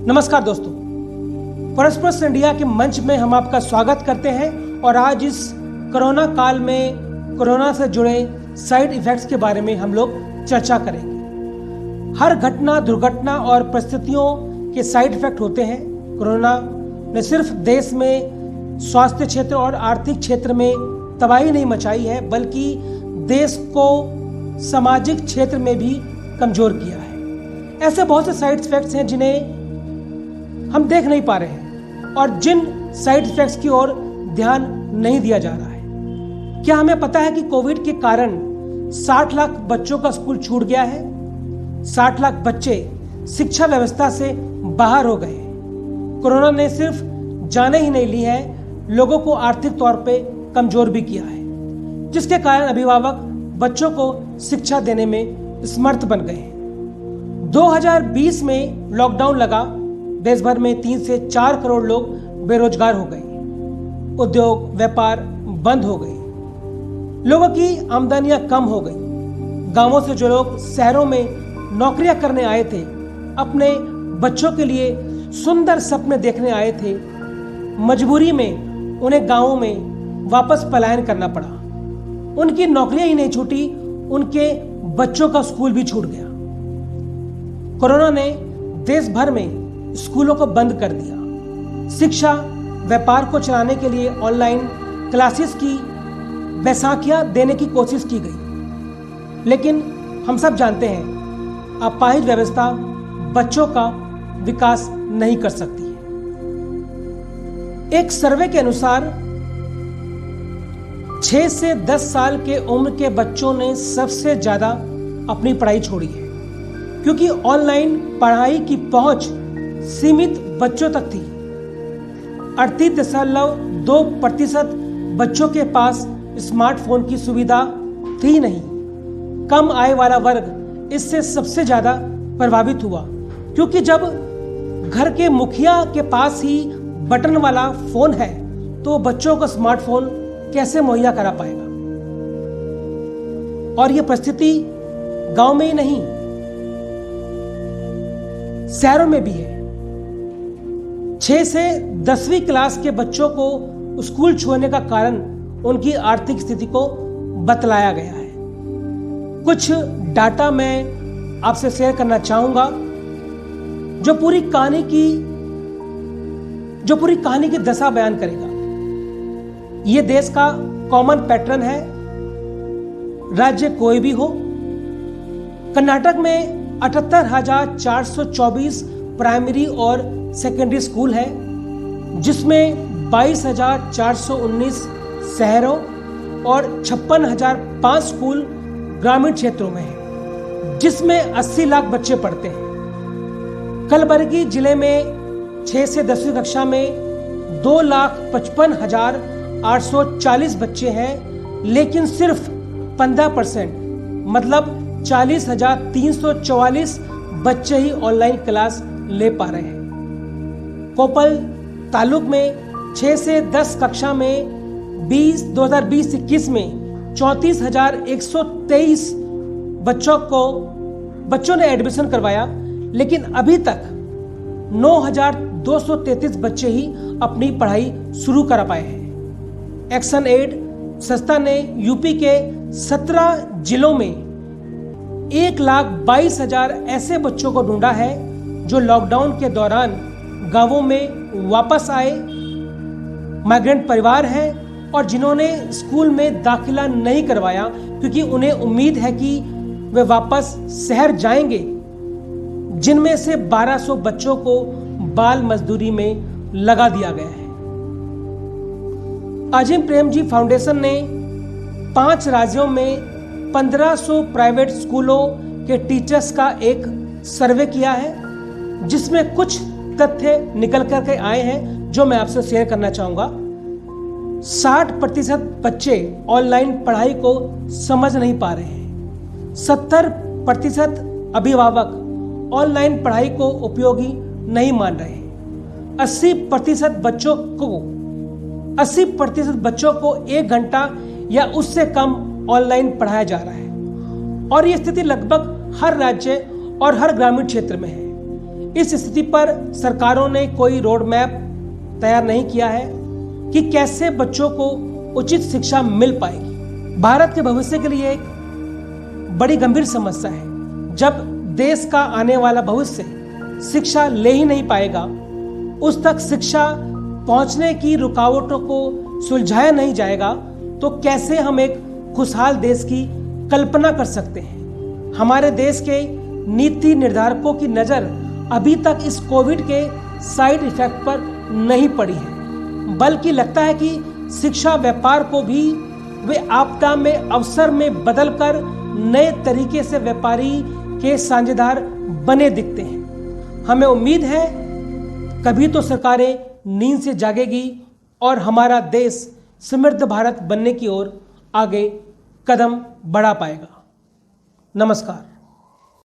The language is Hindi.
नमस्कार दोस्तों, परस्पर इंडिया के मंच में हम आपका स्वागत करते हैं और आज इस कोरोना काल में कोरोना से जुड़े साइड इफेक्ट्स के बारे में हम लोग चर्चा करेंगे। हर घटना, दुर्घटना और परिस्थितियों के साइड इफेक्ट होते हैं। कोरोना ने सिर्फ देश में स्वास्थ्य क्षेत्र और आर्थिक क्षेत्र में तबाही नहीं मचाई है, बल्कि देश को सामाजिक क्षेत्र में भी कमजोर किया है। ऐसे बहुत से साइड इफेक्ट्स हैं जिन्हें हम देख नहीं पा रहे हैं और जिन साइड इफेक्ट्स की ओर ध्यान नहीं दिया जा रहा है। क्या हमें पता है कि कोविड के कारण 60 लाख बच्चों का स्कूल छूट गया है? 60 लाख बच्चे शिक्षा व्यवस्था से बाहर हो गए। कोरोना ने सिर्फ जाने ही नहीं ली है, लोगों को आर्थिक तौर पे कमजोर भी किया है, जिसके कारण अभिभावक बच्चों को शिक्षा देने में समर्थ बन गए हैं। 2020 में लॉकडाउन लगा, देश भर में 3 से 4 करोड़ लोग बेरोजगार हो गए, उद्योग व्यापार बंद हो गए, लोगों की आमदनियां कम हो गई। गांवों से जो लोग शहरों में नौकरियां करने आए थे, अपने बच्चों के लिए सुंदर सपने देखने आए थे, मजबूरी में उन्हें गांवों में वापस पलायन करना पड़ा। उनकी नौकरियां ही नहीं छूटी, उनके बच्चों का स्कूल भी छूट गया। कोरोना ने देश भर में स्कूलों को बंद कर दिया। शिक्षा व्यापार को चलाने के लिए ऑनलाइन क्लासेस की बैसाखियां देने की कोशिश की गई, लेकिन हम सब जानते हैं अपाहिज व्यवस्था बच्चों का विकास नहीं कर सकती है। एक सर्वे के अनुसार 6 से 10 साल के उम्र के बच्चों ने सबसे ज्यादा अपनी पढ़ाई छोड़ी है, क्योंकि ऑनलाइन पढ़ाई की पहुंच सीमित बच्चों तक थी। 38.2% बच्चों के पास स्मार्टफोन की सुविधा थी नहीं। कम आय वाला वर्ग इससे सबसे ज्यादा प्रभावित हुआ, क्योंकि जब घर के मुखिया के पास ही बटन वाला फोन है तो बच्चों को स्मार्टफोन कैसे मुहैया करा पाएगा। और यह परिस्थिति गांव में ही नहीं, शहरों में भी है। 6 से 10वीं क्लास के बच्चों को स्कूल छोड़ने का कारण उनकी आर्थिक स्थिति को बतलाया गया है। कुछ डाटा मैं आपसे शेयर करना चाहूंगा जो पूरी कहानी की दशा बयान करेगा। यह देश का कॉमन पैटर्न है, राज्य कोई भी हो। कर्नाटक में 78,424 प्राइमरी और सेकेंडरी स्कूल है, जिसमें 22,419 शहरों और 56,005 स्कूल ग्रामीण क्षेत्रों में है, जिसमें 80 लाख बच्चे पढ़ते हैं। कलबुर्गी जिले में 6 से 10वीं कक्षा में 2,55,840 बच्चे हैं, लेकिन सिर्फ 15% मतलब 40,344 बच्चे ही ऑनलाइन क्लास ले पा रहे हैं। कोपल तालुक में 6 से 10 कक्षा में 2020-21 में 34,123 बच्चों ने एडमिशन करवाया, लेकिन अभी तक 9,233 बच्चे ही अपनी पढ़ाई शुरू कर पाए हैं। एक्शन एड संस्था ने यूपी के 17 जिलों में 1,22,000 ऐसे बच्चों को ढूंढा है जो लॉकडाउन के दौरान गांवों में वापस आए, माइग्रेंट परिवार हैं और जिन्होंने स्कूल में दाखिला नहीं करवाया, क्योंकि उन्हें उम्मीद है कि वे वापस शहर जाएंगे, जिनमें से 1200 बच्चों को बाल मजदूरी में लगा दिया गया है। अजीम प्रेमजी फाउंडेशन ने 5 राज्यों में 1500 प्राइवेट स्कूलों के टीचर्स का एक सर्वे किया है, जिसमें कुछ तथ्य निकल करके आए हैं जो मैं आपसे शेयर करना चाहूंगा। 60% बच्चे ऑनलाइन पढ़ाई को समझ नहीं पा रहे हैं। 70% अभिभावक ऑनलाइन पढ़ाई को उपयोगी नहीं मान रहे हैं। 80% बच्चों को 1 घंटा या उससे कम ऑनलाइन पढ़ाया जा रहा है, और यह स्थिति लगभग हर राज्य और हर ग्रामीण क्षेत्र में है। इस स्थिति पर सरकारों ने कोई रोड मैप तैयार नहीं किया है कि कैसे बच्चों को उचित शिक्षा मिल पाएगी। भारत के भविष्य के लिए एक बड़ी गंभीर समस्या है। जब देश का आने वाला भविष्य शिक्षा ले ही नहीं पाएगा, उस तक शिक्षा पहुंचने की रुकावटों को सुलझाया नहीं जाएगा, तो कैसे हम एक खुशहाल देश की कल्पना कर सकते हैं। हमारे देश के नीति निर्धारकों की नज़र अभी तक इस कोविड के साइड इफेक्ट पर नहीं पड़ी है, बल्कि लगता है कि शिक्षा व्यापार को भी वे आपदा में अवसर में बदलकर नए तरीके से व्यापारी के साझेदार बने दिखते हैं। हमें उम्मीद है कभी तो सरकारें नींद से जागेगी और हमारा देश समृद्ध भारत बनने की ओर आगे कदम बढ़ा पाएगा। नमस्कार।